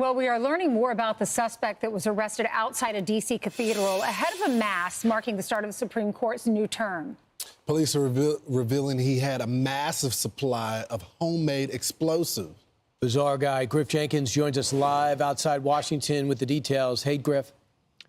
Well, we are learning more about the suspect that was arrested outside a D.C. cathedral ahead of a mass marking the start of the Supreme Court's new term. Police are revealing he had a massive supply of homemade explosives. Bizarre guy Griff Jenkins joins us live outside Washington with the details. Hey, Griff.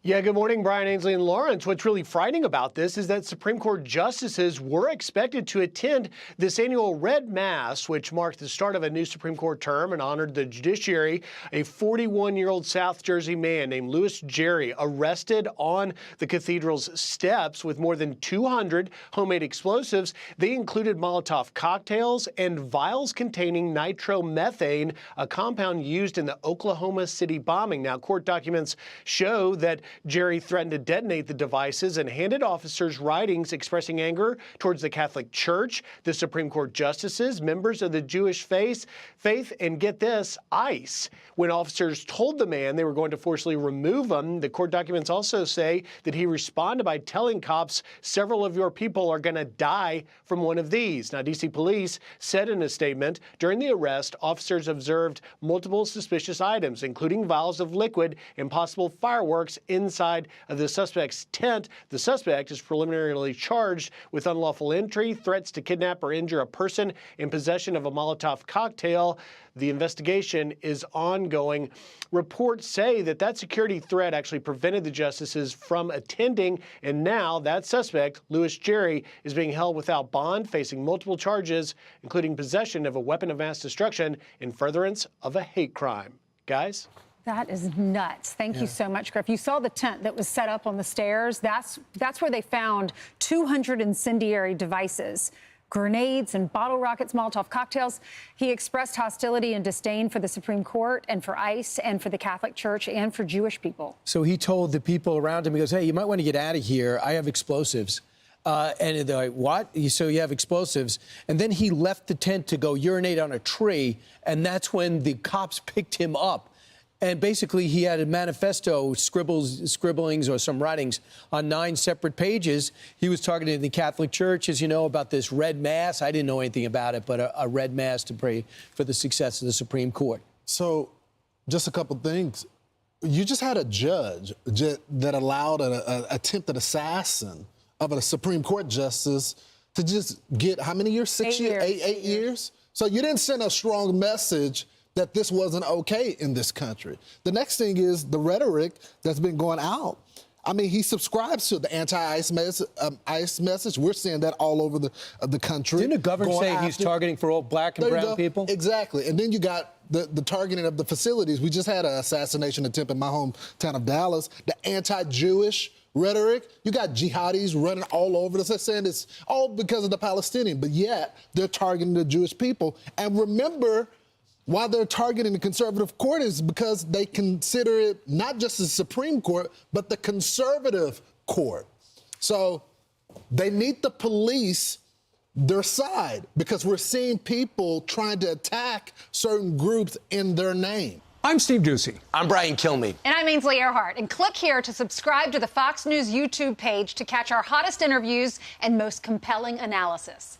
Yeah, good morning, Brian, Ainsley, and Lawrence. What's really frightening about this is that Supreme Court justices were expected to attend this annual Red Mass, which marked the start of a new Supreme Court term and honored the judiciary. A 41-year-old South Jersey man named Louis Jerry arrested on the cathedral's steps with more than 200 homemade explosives. They included Molotov cocktails and vials containing nitromethane, a compound used in the Oklahoma City bombing. Now, court documents show that Jerry threatened to detonate the devices and handed officers writings expressing anger towards the Catholic Church, the Supreme Court justices, members of the Jewish faith, and get this, ICE. When officers told the man they were going to forcibly remove him, the court documents also say that he responded by telling cops, "Several of your people are going to die from one of these." Now, D.C. police said in a statement, during the arrest, officers observed multiple suspicious items, including vials of liquid and possible fireworks inside of the suspect's tent. The suspect is preliminarily charged with unlawful entry, threats to kidnap or injure a person, in possession of a Molotov cocktail. The investigation is ongoing. Reports say that security threat actually prevented the justices from attending, and now that suspect, Louis Jerry, is being held without bond, facing multiple charges, including possession of a weapon of mass destruction in furtherance of a hate crime. Guys? That is nuts. Thank you so much, Griff. You saw the tent that was set up on the stairs. That's where they found 200 incendiary devices, grenades and bottle rockets, Molotov cocktails. He expressed hostility and disdain for the Supreme Court and for ICE and for the Catholic Church and for Jewish people. So he told the people around him, he goes, "Hey, you might want to get out of here. I have explosives." And they're like, "What?" So you have explosives. And then he left the tent to go urinate on a tree. And that's when the cops picked him up. And basically, he had a manifesto, scribblings or some writings on 9 separate pages. He was targeting the Catholic Church, as you know, about this Red Mass. I didn't know anything about it, but a Red Mass to pray for the success of the Supreme Court. So just a couple things. You just had a judge that allowed an attempted assassin of a Supreme Court justice to just get how many years? 6 years? 8 years? So you didn't send a strong message that this wasn't okay in this country. The next thing is the rhetoric that's been going out. I mean, he subscribes to the anti-ICE message. We're seeing that all over the country. Didn't the governor say he's targeting for all black and brown people? Exactly. And then you got the targeting of the facilities. We just had an assassination attempt in my hometown of Dallas. The anti-Jewish rhetoric. You got jihadis running all over us. They're saying it's all because of the Palestinian, but yet they're targeting the Jewish people. And remember, why they're targeting the conservative court is because they consider it not just the Supreme Court, but the conservative court. So they need to police their side because we're seeing people trying to attack certain groups in their name. I'm Steve Ducey. I'm Brian Kilmeade. And I'm Ainsley Earhart. And click here to subscribe to the Fox News YouTube page to catch our hottest interviews and most compelling analysis.